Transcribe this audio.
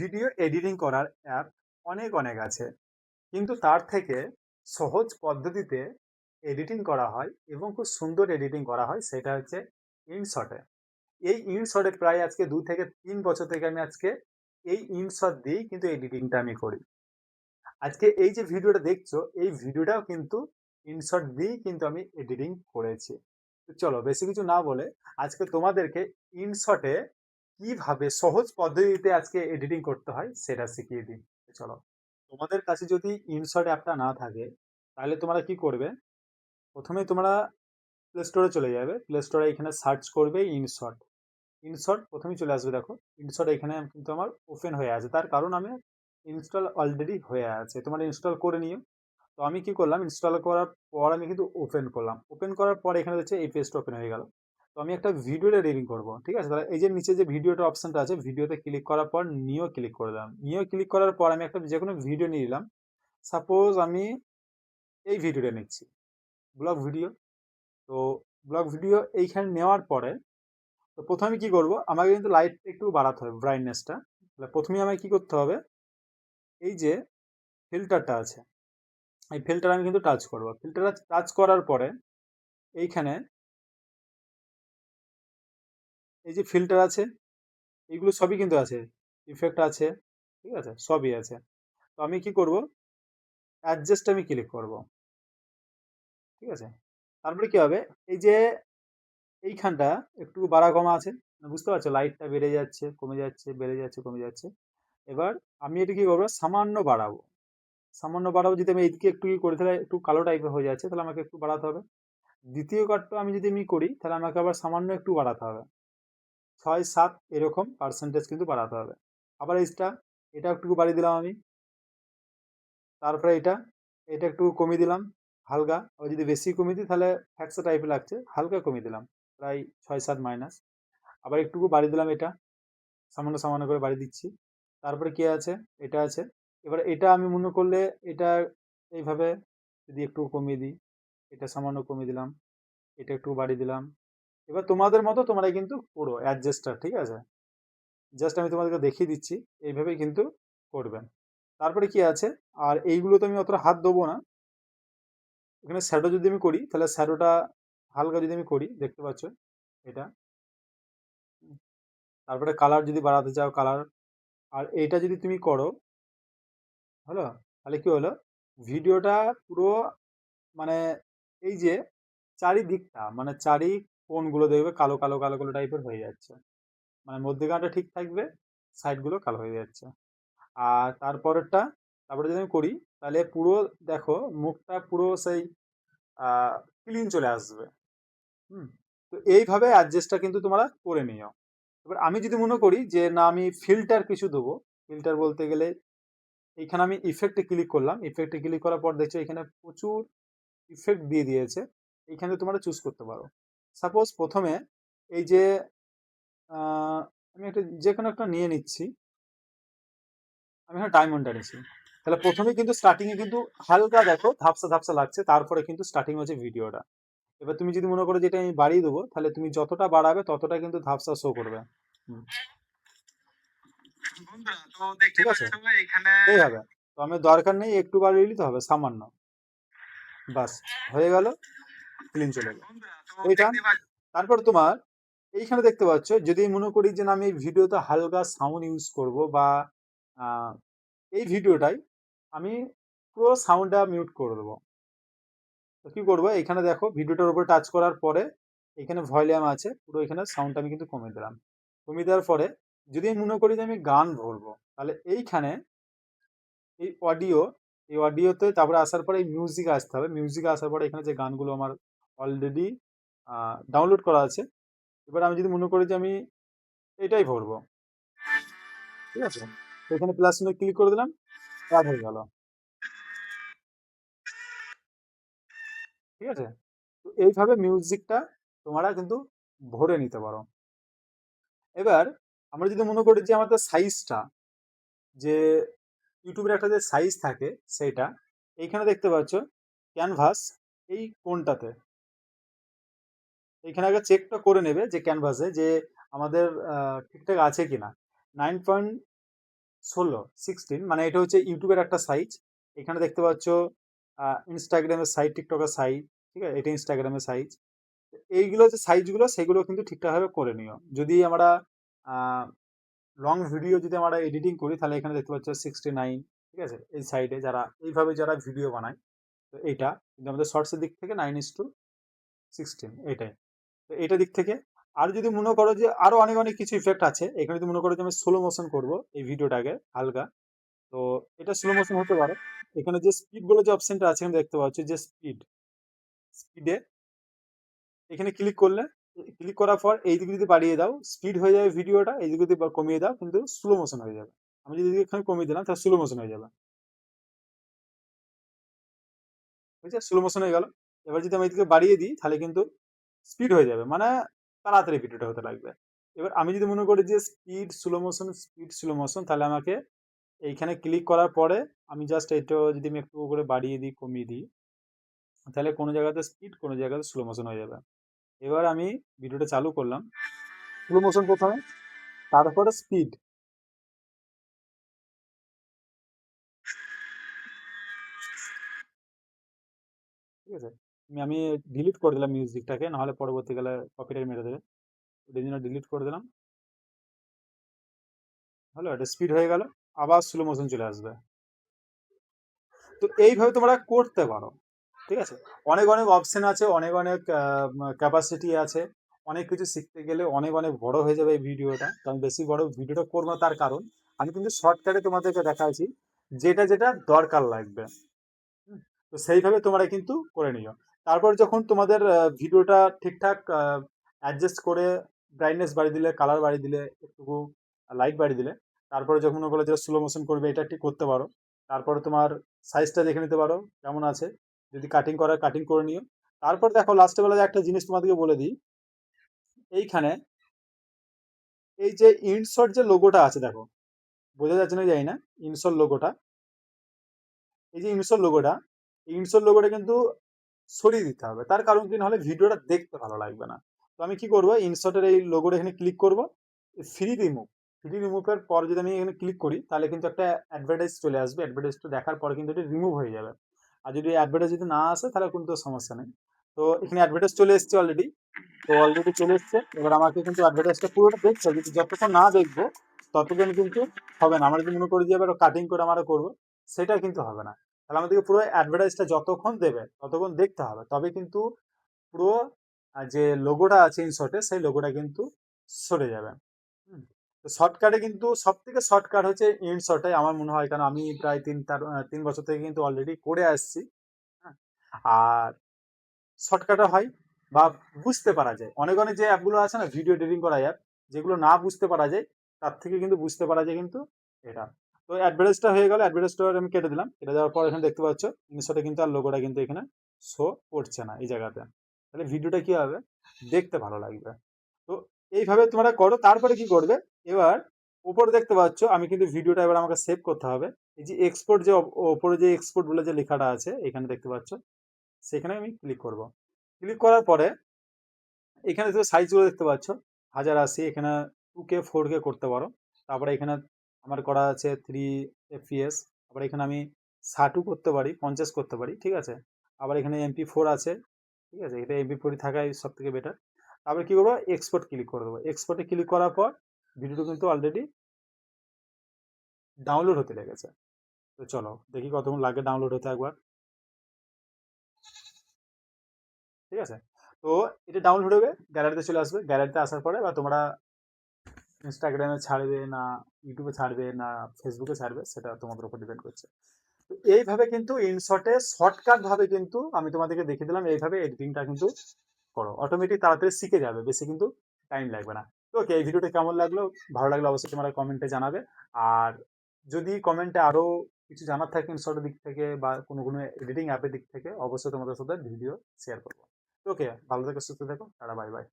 Video editing করার app অনেক আছে, কিন্তু তার থেকে সহজ পদ্ধতিতে এডিটিং করা হয় এবং খুব সুন্দর এডিটিং করা হয়, সেটা হচ্ছে ইনশটে। এই ইনশটে প্রায় আজকে 2 থেকে 3 বছর থেকে আমি আজকে এই ইনশট দিয়েই কিন্তু এডিটিংটা আমি করি। আজকে এই যে ভিডিওটা দেখছো, এই ভিডিওটাও কিন্তু ইনশট দিয়েই কিন্তু আমি এডিটিং করেছি। তো চলো বেশি কিছু না বলে আজকে তোমাদেরকে ইনশটে কিভাবে সহজ পদ্ধতিতে আজকে এডিটিং করতে হয় সেটা শিখিয়ে দিই। চলো, তোমাদের কাছে যদি ইনশট অ্যাপটা না থাকে তাহলে তোমরা কি করবে? প্রথমে তোমরা প্লে স্টোরে চলে যাবে। প্লে স্টোরে এখানে সার্চ করবে ইনশট। ইনশট প্রথমেই চলে আসবে। দেখো ইনশট এখানে কিন্তু আমার ওপেন হয়ে আছে, তার কারণ আমি ইনস্টল অলরেডি হয়ে আছে, তোমরা ইনস্টল করে নিও। তো আমি কি করলাম, ইনস্টল করার পর আমি কিন্তু ওপেন করলাম। ওপেন করার পর এখানে দেখছে এই পেজটা ওপেন হয়ে গেল। তো আমি একটা ভিডিওটা এডিটিং করবো, ঠিক আছে? তাহলে এই যে নিচে যে ভিডিওটা অপশনটা আছে, ভিডিওতে ক্লিক করার পর নিও ক্লিক করে দিলাম। নিও ক্লিক করার পর আমি একটা যে কোনো ভিডিও নিয়ে নিলাম। সাপোজ আমি এই ভিডিওটা নিচ্ছি, ব্লগ ভিডিও। তো ব্লগ ভিডিও এইখানে নেওয়ার পরে তো প্রথমে কি করব, আমাকে কিন্তু লাইটটা একটু বাড়াতে হবে, ব্রাইটনেসটা। তাহলে প্রথমে আমাকে কি করতে হবে, এই যে ফিল্টারটা আছে, এই ফিল্টার আমি কিন্তু টাচ করব। ফিল্টার টাচ করার পরে এইখানে এই যে ফিল্টার আছে, এইগুলো সবই কিন্তু আছে, ইফেক্ট আছে, ঠিক আছে, সবই আছে। তো আমি কি করব, অ্যাডজাস্ট আমি ক্লিক করব, ঠিক আছে। তারপরে কি হবে, এই যে এইখানটা একটু বাড়া কমা আছে, বুঝতে পারছো? লাইটটা বেড়ে যাচ্ছে, কমে যাচ্ছে, বেড়ে যাচ্ছে, কমে যাচ্ছে। এবার আমি এটা কি করবো, সামান্য বাড়াবো। সামান্য বাড়াবো, যদি আমি এইদিকে একটু কি করি তাহলে একটু কালো টাইপের হয়ে যাচ্ছে, তাহলে আমাকে একটু বাড়াতে হবে। দ্বিতীয় কাটটা আমি যদি করি তাহলে আমাকে আবার সামান্য একটু বাড়াতে হবে, 6-7 এরকম পার্সেন্টেজ কিন্তু বাড়াতে হবে। আবার এটা একটু বাড়িয়ে দিলাম আমি। তারপরে এটা এটা একটু কমিয়ে দিলাম হালকা। আবার যদি বেশি কমিয়ে দিই তাহলে ফ্যাকসা টাইপের লাগছে, হালকা কমিয়ে দিলাম, প্রায় 6-7 মাইনাস। আবার একটুকু বাড়িয়ে দিলাম, এটা সামান্য সামান্য করে বাড়িয়ে দিচ্ছি। তারপরে কি আছে, এটা আছে। এবার এটা আমি মনে করলে এটা এইভাবে যদি একটু কমিয়ে দিই, এটা সামান্য কমিয়ে দিলাম, এটা একটু বাড়িয়ে দিলাম। এবার তোমাদের মতো তোমরা কিন্তু করো অ্যাডজাস্টার, ঠিক আছে? জাস্ট আমি তোমাদেরকে দেখিয়ে দিচ্ছি, এইভাবেই কিন্তু করবেন। তারপরে কি আছে, আর এইগুলো তো আমি অতটা হাত দেবো না। এখানে শ্যাডো যদি আমি করি তাহলে শ্যাডোটা হালকা যদি আমি করি, দেখতে পাচ্ছ এটা। তারপরে কালার যদি বাড়াতে চাও, কালার। আর এইটা যদি তুমি করো, হলো, তাহলে কি হলো, ভিডিওটা পুরো মানে এই যে চারিদিকটা মানে চারি কোণগুলো দেখবে কালো কালো কালো কালো টাইপের হয়ে যাচ্ছে। মানে মধ্যেখানটা ঠিক থাকবে, সাইডগুলো কালো হয়ে যাচ্ছে। আর তারপরে যদি আমি করি তাহলে পুরো দেখো মুখটা পুরো সেই ক্লিন চলে আসবে। হুম। তো এইভাবে অ্যাডজাস্টটা কিন্তু তোমরা করে নিও। এবার আমি যদি মনে করি যে না আমি ফিল্টার কিছু দেবো, ফিল্টার বলতে গেলে এইখানে আমি ইফেক্টে ক্লিক করলাম। ইফেক্টে ক্লিক করার পর দেখছো এখানে প্রচুর ইফেক্ট দিয়ে দিয়েছে। এইখানে তোমরা চুজ করতে পারো। সাপোজ প্রথমে এই যে আমি একটা যে কোনো একটা নিয়ে নিচ্ছি। আমি এখানে ডায়মন্ডটা নিচ্ছি। তাহলে প্রথমে কিন্তু স্টার্টিং এ কিন্তু হালকা দেখো ধাপসা ধাপসা লাগছে, তারপরে কিন্তু স্টার্টিং হচ্ছে ভিডিওটা। এবার তুমি যদি মনে করো যেটা আমি বাড়িয়ে দেবো, তাহলে তুমি যতটা বাড়াবে ততটা কিন্তু ধাপসা শো করবে। হুম, ঠিক আছে, এইভাবে। তো আমি দরকার নেই, একটু বাড়িয়ে নিতে হবে সামান্য, বাস হয়ে গেল, ক্লিন চলে গেল এইটা। তারপর তোমার এইখানে দেখতে পাচ্ছ, যদি মনে করি যে না আমি এই ভিডিওতে হালকা সাউন্ড ইউজ করব বা আহ, এই ভিডিওটাই আমি পুরো সাউন্ডটা মিউট করে দেবো। তো কি করবো, এখানে দেখো ভিডিওটার উপর টাচ করার পরে এখানে ভলিউম আছে, পুরো এখানে সাউন্ডটা আমি কিন্তু কমিয়ে দিলাম। কমিয়ে দেওয়ার পরে যদি আমি মনে করি যে আমি গান ধরবো, তাহলে এইখানে এই অডিও, এই অডিওতে তারপরে আসার পরে এই মিউজিক আসতে হবে। মিউজিক আসার পরে এখানে যে গানগুলো আমার অলরেডি ডাউনলোড করা আছে, এবার আমি যদি মনে করি যে আমি এটাই ভরবো, ঠিক আছে, তো এখানে প্লাস চিহ্ন ক্লিক করে দিলাম, অ্যাড হয়ে গেল, ঠিক আছে। তো এইভাবে মিউজিকটা তোমরা কিন্তু ভরে নিতে পারো। এবার আমরা যদি মনে করি যে আমাদের সাইজটা, যে ইউটিউবের একটা যে সাইজ থাকে সেইটা, এইখানে দেখতে পাচ্ছ ক্যানভাস, এই কোনটাতে এখানে আগে চেকটা করে নেবে যে ক্যানভাসে যে আমাদের ঠিকঠাক আছে কিনা। 9.5 16 মানে এটা হচ্ছে ইউটিউবের একটা সাইজ। এখানে দেখতে পাচ্ছ ইনস্টাগ্রামের সাইজ, টিকটকের সাইজ, ঠিক আছে, এটা ইনস্টাগ্রামের সাইজ। এইগুলো যে সাইজগুলো সেগুলো কিন্তু ঠিকঠাকভাবে করে নিও। যদি আমরা লং ভিডিও যদি আমরা এডিটিং করি তাহলে এখানে দেখতে পাচ্ছ 69, ঠিক আছে, এই সাইডে যারা ভিডিও বানায়, তো এইটা কিন্তু আমাদের শর্টসের দিক থেকে 9:16 এটাই। তো এটা দিক থেকে আর যদি মনে করো যে আরো অনেক অনেক কিছু ইফেক্ট আছে, এখানে যদি মনে করো যে আমি স্লো মোশন করবো এই ভিডিওটাকে হালকা, তো এটা স্লো মোশন হতে পারে। এখানে যে স্পিড বলে যে অপশনটা আছে এখানে দেখতে পাচ্ছ যে স্পিডে এখানে ক্লিক করার পর এই দিকে যদি বাড়িয়ে দাও স্পিড হয়ে যাবে ভিডিওটা, এই দিকে যদি কমিয়ে দাও কিন্তু স্লো মোশন হয়ে যাবে। আমি যদি এখানে কমিয়ে দিলাম তাহলে স্লো মোশন হয়ে যাবে, বুঝছে, স্লো মোশন হয়ে গেল। এবার যদি আমি এদিকে বাড়িয়ে দিই তাহলে কিন্তু স্পিড হয়ে যাবে, মানে তাড়াতাড়ি ভিডিওটা হতে লাগবে। এবার আমি যদি মনে করি যে স্পিড স্লো মোশন, তাহলে আমাকে এইখানে ক্লিক করার পরে আমি জাস্ট এটা যদি আমি একটু করে বাড়িয়ে দিই কমিয়ে দিই তাহলে কোনো জায়গাতে স্পিড কোনো জায়গাতে স্লো মোশন হয়ে যাবে। এবার আমি ভিডিওটা চালু করলাম, স্লো মোশন প্রথমে, তারপরে স্পিড, ঠিক আছে। আমি ডিলিট করে দিলাম মিউজিকটাকে, নাহলে পরবর্তীকালে কপিরাইট মেরে দেবে, এই জন্য ডিলিট করে দিলাম। হলো, এটা স্পিড হয়ে গেল, আবার স্লো মোশন চলে আসবে। তো এইভাবে তোমরা করতে পারো, ঠিক আছে। অনেক অনেক অপশন আছে, অনেক অনেক ক্যাপাসিটি আছে, অনেক কিছু শিখতে গেলে অনেক অনেক বড় হয়ে যাবে এই ভিডিওটা। তো আমি বেশি বড় ভিডিওটা করবো না, তার কারণ আমি কিন্তু শর্টকাটে তোমাদেরকে দেখাচ্ছি যেটা যেটা দরকার লাগবে। হুম, তো সেইভাবে তোমরা কিন্তু করে নিও। তারপর যখন তোমাদের ভিডিওটা ঠিকঠাক অ্যাডজাস্ট করে ব্রাইটনেস বাড়িয়ে দিলে, কালার বাড়িয়ে দিলে, একটু লাইট বাড়িয়ে দিলে, তারপরে যখন মনে করো যে স্লো মোশন করবে এটা ঠিক করতে পারো। তারপরে তোমার সাইজটা দেখে নিতে পারো কেমন আছে, যদি কাটিং করার কাটিং করে নিও। তারপর দেখো লাস্টে বেলা একটা জিনিস তোমাদেরকে বলে দিই, এইখানে এই যে ইনশর্ট যে লোগোটা আছে দেখো, বোঝা যাচ্ছে না জানি না, ইনশর্ট লোগোটা, এই যে ইনশোর লোগোটা কিন্তু সরিয়ে দিতে হবে, তার কারণ কি, নাহলে ভিডিওটা দেখতে ভালো লাগবে না। তো আমি কি করবো, ইনশর্টের এই লোগোটা এখানে ক্লিক করবো, ফ্রি রিমুভের পর যদি আমি এখানে ক্লিক করি তাহলে কিন্তু একটা অ্যাডভার্টাইজ চলে আসবে, অ্যাডভার্টাইজটা দেখার পর কিন্তু এটা রিমুভ হয়ে যাবে। আর যদি অ্যাডভার্টাইজ যদি না আসে তাহলে কিন্তু সমস্যা নেই। তো এখানে অ্যাডভার্টাইজ চলে এসছে অলরেডি, তো অলরেডি চলে এসছে। এবার আমাকে কিন্তু অ্যাডভার্টাইজটা পুরোটা দেখতে হবে, কিন্তু যতক্ষণ না দেখবো ততক্ষণ কিন্তু হবে না। আমরা যদি মনে করি যে এবার কাটিং করে আমরা করবো, সেটা কিন্তু হবে না। তাহলে আমাদেরকে পুরো অ্যাডভার্টাইজটা যতক্ষণ দেবে ততক্ষণ দেখতে হবে, তবে কিন্তু পুরো যে লোগোটা আছে ইনশর্টে সেই লোগোটা কিন্তু সরে যাবে। হুম। তো শর্টকাটে কিন্তু সব থেকে শর্টকাট হচ্ছে ইনশর্টে আমার মনে হয়, কারণ আমি প্রায় 3 বছর থেকে কিন্তু অলরেডি করে আসছি। হ্যাঁ। আর শর্টকাটও হয় বা বুঝতে পারা যায়, অনেক অনেক যে অ্যাপগুলো আছে না ভিডিও এডিটিং করা অ্যাপ, যেগুলো না বুঝতে পারা যায় তার থেকে কিন্তু বুঝতে পারা যায় কিন্তু এটা। তো অ্যাডভার্টাইজটা হয়ে গেল, অ্যাডভার্টাইজটা আমি কেটে দিলাম, কেটে দেওয়ার পর এখানে দেখতে পাচ্ছ ইনশটে কিন্তু আর লোগোটা কিন্তু এখানে শো করছে না এই জায়গাতে। তাহলে ভিডিওটা কি হবে, দেখতে ভালো লাগবে। তো এইভাবে তোমরা করো। তারপরে কি করবে, এবার উপরে দেখতে পাচ্ছ আমি কিন্তু ভিডিওটা এবার আমাকে সেভ করতে হবে। এই যে এক্সপোর্ট যে ওপরে যে এক্সপোর্ট বলে যে লেখাটা আছে এখানে দেখতে পাচ্ছ, সেখানে আমি ক্লিক করব। ক্লিক করার পরে এখানে যে সাইজগুলো দেখতে পাচ্ছ 1080, এখানে 2K 4K করতে পারো। তারপরে এখানে আমার করা আছে 3 FPS। তারপরে এখানে আমি 60 করতে পারি, 50 করতে পারি, ঠিক আছে। আবার এখানে MP4 আছে, ঠিক আছে, এটা MP4 থাকাই সব থেকে বেটার। তারপরে কি করবো, এক্সপোর্ট ক্লিক করে দেবো। এক্সপোর্টে ক্লিক করার পর ভিডিওটা কিন্তু অলরেডি ডাউনলোড হতে লেগেছে। তো চলো দেখি কতক্ষণ লাগে ডাউনলোড হতে একবার, ঠিক আছে। তো এটা ডাউনলোড হবে, গ্যালারিতে চলে আসবে, গ্যালারিতে আসার পরে বা তোমরা ইনস্টাগ্রামে ছাড়বে না ইউটিউবে ছাড়বে না ফেসবুকে ছাড়বে সেটা তোমাদের উপর ডিপেন্ড করছে। তো এইভাবে কিন্তু ইনশর্টে শর্টকাট ভাবে কিন্তু আমি তোমাদেরকে দেখিয়ে দিলাম, এইভাবে এডিটিংটা কিন্তু করো, অটোমেটিক তাড়াতাড়ি শিখে যাবে, বেশি কিন্তু টাইম লাগবে না। তো ওকে, এই ভিডিওটা কেমন লাগলো, ভালো লাগলো অবশ্যই তোমরা কমেন্টে জানাবে। আর যদি কমেন্টে আরো কিছু জানার থাকে ইনশর্টের দিক থেকে বা কোনো কোনো এডিটিং অ্যাপের দিক থেকে, অবশ্যই তোমাদের সাথে ভিডিও শেয়ার করবো। ওকে, ভালো থেকো, সুস্থ থেকো, টাটা, বাই বাই।